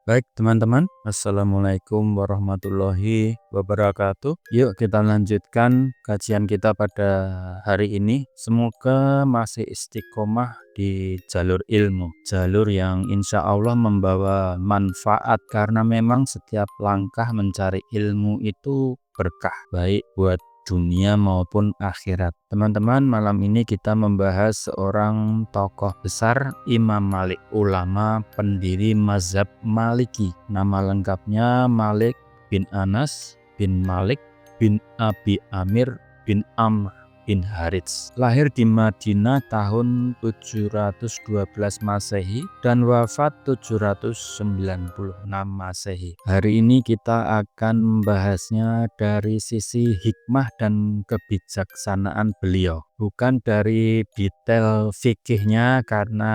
Baik teman-teman, Assalamualaikum warahmatullahi wabarakatuh. Yuk kita lanjutkan kajian kita pada hari ini. Semoga masih istiqomah di jalur ilmu, jalur yang insya Allah membawa manfaat, karena memang setiap langkah mencari ilmu itu berkah, baik buat dunia maupun akhirat. Teman-teman, malam ini kita membahas seorang tokoh besar, Imam Malik, ulama pendiri mazhab Maliki. Nama lengkapnya Malik bin Anas bin Malik bin Abi Amir bin Amr bin Harits. Lahir di Madinah tahun 712 Masehi dan wafat 796 Masehi. Hari ini kita akan membahasnya dari sisi hikmah dan kebijaksanaan beliau, bukan dari detail fikihnya karena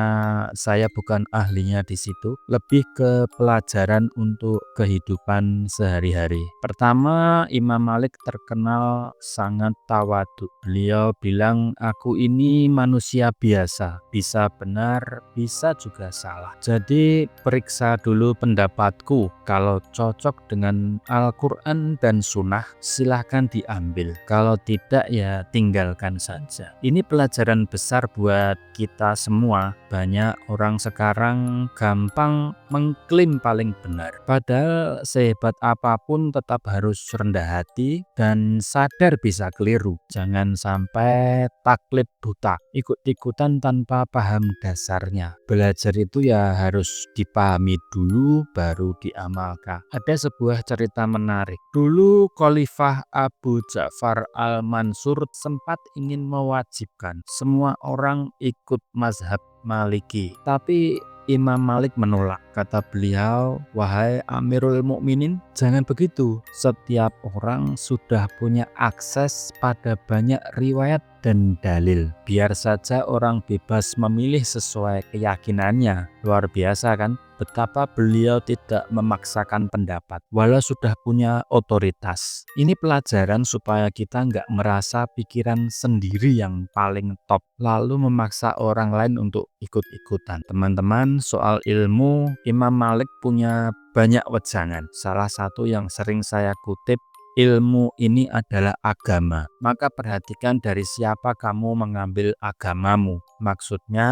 saya bukan ahlinya di situ, lebih ke pelajaran untuk kehidupan sehari-hari. Pertama, Imam Malik terkenal sangat tawadu. Beliau bilang, aku ini manusia biasa, bisa benar, bisa juga salah. Jadi periksa dulu pendapatku, kalau cocok dengan Al-Quran dan Sunnah silahkan diambil, kalau tidak ya tinggalkan saja. Ini pelajaran besar buat kita semua. Banyak orang sekarang gampang mengklaim paling benar, padahal sehebat apapun tetap harus rendah hati dan sadar bisa keliru. Jangan sampai taklid buta, ikut-ikutan tanpa paham dasarnya. Belajar itu ya harus dipahami dulu baru diamalkan. Ada sebuah cerita menarik. Dulu Khalifah Abu Ja'far Al-Mansur sempat ingin mewajibkan semua orang ikut mazhab Maliki, tapi Imam Malik menolak. Kata beliau, wahai Amirul Mukminin, jangan begitu. Setiap orang sudah punya akses pada banyak riwayat dan dalil. Biar saja orang bebas memilih sesuai keyakinannya. Luar biasa kan? Betapa beliau tidak memaksakan pendapat, walau sudah punya otoritas. Ini pelajaran supaya kita nggak merasa pikiran sendiri yang paling top, lalu memaksa orang lain untuk ikut-ikutan. Teman-teman, soal ilmu, Imam Malik punya banyak wejangan. Salah satu yang sering saya kutip, ilmu ini adalah agama. Maka perhatikan dari siapa kamu mengambil agamamu. Maksudnya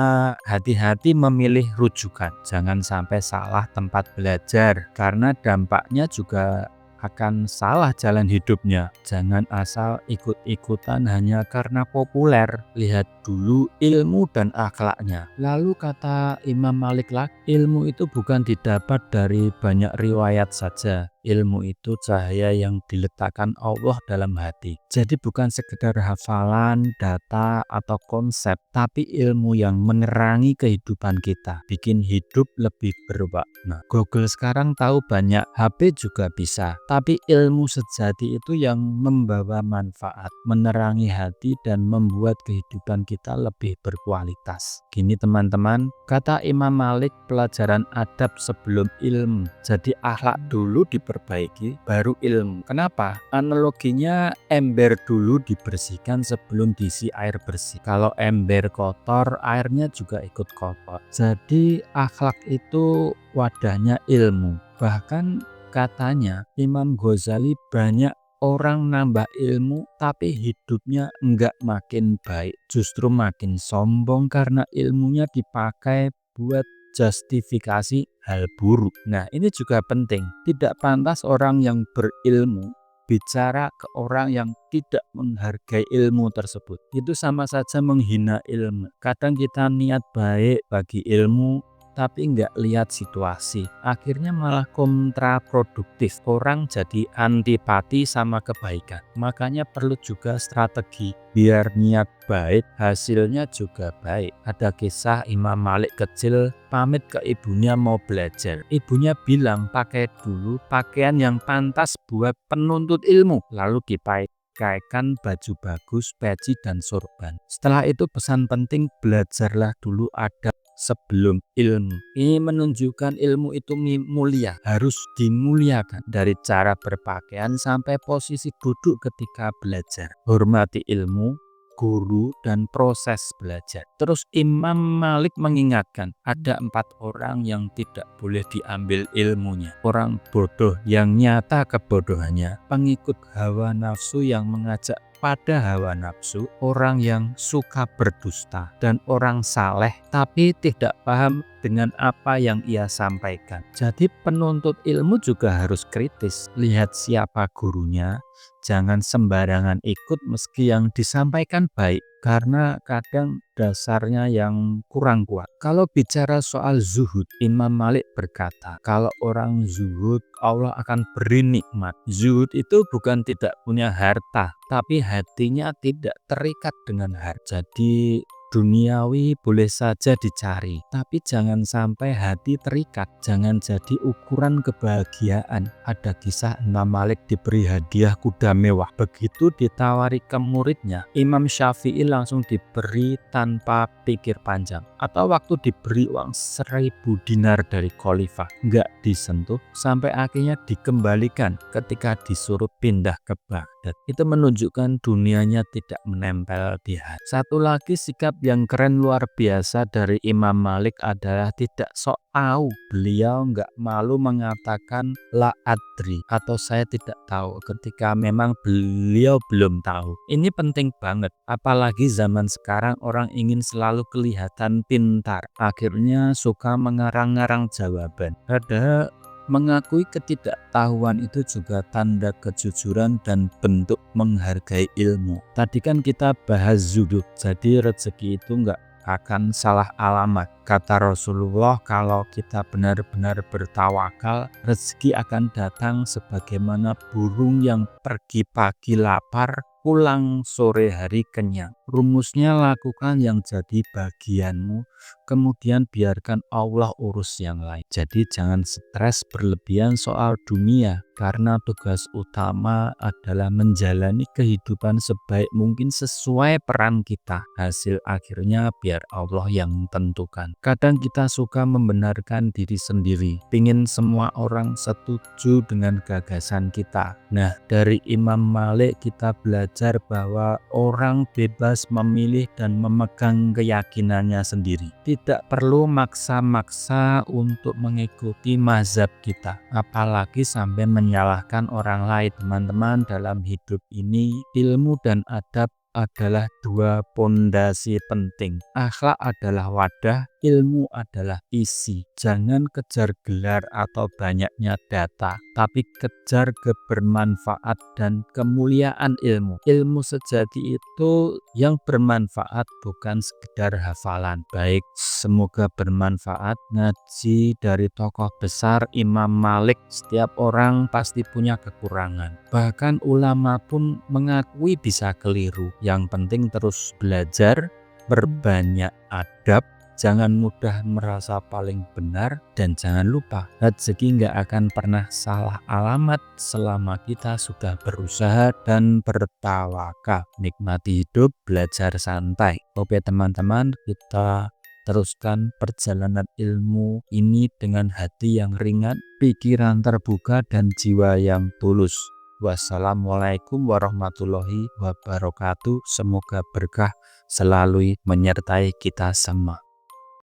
hati-hati memilih rujukan. Jangan sampai salah tempat belajar, karena dampaknya juga akan salah jalan hidupnya. Jangan asal ikut-ikutan hanya karena populer. Lihat dulu ilmu dan akhlaknya. Lalu kata Imam Malik lagi, ilmu itu bukan didapat dari banyak riwayat saja. Ilmu itu cahaya yang diletakkan Allah dalam hati. Jadi bukan sekedar hafalan, data, atau konsep, tapi ilmu yang menerangi kehidupan kita, bikin hidup lebih bermakna. Google sekarang tahu banyak, HP juga bisa, tapi ilmu sejati itu yang membawa manfaat, menerangi hati, dan membuat kehidupan kita lebih berkualitas. Gini teman-teman, kata Imam Malik, pelajaran adab sebelum ilmu. Jadi akhlak dulu diperbaiki, baru ilmu. Kenapa? Analoginya ember dulu dibersihkan sebelum diisi air bersih. Kalau ember kotor, airnya juga ikut kotor. Jadi akhlak itu wadahnya ilmu. Bahkan katanya Imam Ghazali, banyak orang nambah ilmu tapi hidupnya enggak makin baik, justru makin sombong karena ilmunya dipakai buat justifikasi hal buruk. Nah, ini juga penting. Tidak pantas orang yang berilmu bicara ke orang yang tidak menghargai ilmu tersebut. Itu sama saja menghina ilmu. Kadang kita niat baik bagi ilmu, tapi nggak lihat situasi. Akhirnya malah kontraproduktif. Orang jadi antipati sama kebaikan. Makanya perlu juga strategi. Biar niat baik, hasilnya juga baik. Ada kisah Imam Malik kecil pamit ke ibunya mau belajar. Ibunya bilang, pakai dulu pakaian yang pantas buat penuntut ilmu. Lalu dipakaikan baju bagus, peci, dan sorban. Setelah itu pesan penting, belajarlah dulu adab sebelum ilmu. Ini menunjukkan ilmu itu mulia, harus dimuliakan. Dari cara berpakaian sampai posisi duduk ketika belajar. Hormati ilmu, guru dan proses belajar. Terus Imam Malik mengingatkan ada 4 orang yang tidak boleh diambil ilmunya. Orang bodoh yang nyata kebodohannya, pengikut hawa nafsu yang mengajak pada hawa nafsu, orang yang suka berdusta, dan orang saleh tapi tidak paham dengan apa yang ia sampaikan. Jadi penuntut ilmu juga harus kritis, lihat siapa gurunya, jangan sembarangan ikut meski yang disampaikan baik, karena kadang dasarnya yang kurang kuat. Kalau bicara soal zuhud, Imam Malik berkata, kalau orang zuhud, Allah akan beri nikmat. Zuhud itu bukan tidak punya harta, tapi hatinya tidak terikat dengan harta. Jadi duniawi boleh saja dicari, tapi jangan sampai hati terikat. Jangan jadi ukuran kebahagiaan. Ada kisah Imam Malik diberi hadiah kuda mewah. Begitu ditawari ke muridnya, Imam Syafi'i langsung diberi tanpa pikir panjang. Atau waktu diberi uang 1000 dinar dari khalifah, nggak disentuh sampai akhirnya dikembalikan ketika disuruh pindah ke Baghdad. Itu menunjukkan dunianya tidak menempel di hati. Satu lagi sikap yang keren luar biasa dari Imam Malik adalah tidak sok tahu. Beliau nggak malu mengatakan la adri atau saya tidak tahu ketika memang beliau belum tahu. Ini penting banget, apalagi zaman sekarang orang ingin selalu kelihatan pintar, akhirnya suka mengarang-arang jawaban. Padahal mengakui ketidaktahuan itu juga tanda kejujuran dan bentuk menghargai ilmu. Tadi kan kita bahas zuhud, jadi rezeki itu nggak akan salah alamat. Kata Rasulullah, kalau kita benar-benar bertawakal, rezeki akan datang sebagaimana burung yang pergi pagi lapar, pulang sore hari kenyang. Rumusnya lakukan yang jadi bagianmu, kemudian biarkan Allah urus yang lain. Jadi jangan stres berlebihan soal dunia, karena tugas utama adalah menjalani kehidupan sebaik mungkin sesuai peran kita. Hasil akhirnya biar Allah yang tentukan. Kadang kita suka membenarkan diri sendiri, pingin semua orang setuju dengan gagasan kita. Nah, dari Imam Malik kita belajar bahwa orang bebas memilih dan memegang keyakinannya sendiri. Tidak perlu maksa-maksa untuk mengikuti mazhab kita, apalagi sampai menyalahkan orang lain. Teman-teman, dalam hidup ini ilmu dan adab adalah 2 pondasi penting. Akhlak adalah wadah, ilmu adalah isi. Jangan kejar gelar atau banyaknya data, tapi kejar kebermanfaat dan kemuliaan ilmu. Ilmu sejati itu yang bermanfaat, bukan sekedar hafalan. Baik, semoga bermanfaat. Ngaji dari tokoh besar Imam Malik. Setiap orang pasti punya kekurangan. Bahkan ulama pun mengakui bisa keliru. Yang penting terus belajar, berbanyak adab, jangan mudah merasa paling benar, dan jangan lupa rezeki nggak akan pernah salah alamat selama kita sudah berusaha dan bertawakal. Nikmati hidup, belajar santai. Oke teman-teman, kita teruskan perjalanan ilmu ini dengan hati yang ringan, pikiran terbuka, dan jiwa yang tulus. Wassalamualaikum warahmatullahi wabarakatuh. Semoga berkah selalu menyertai kita semua.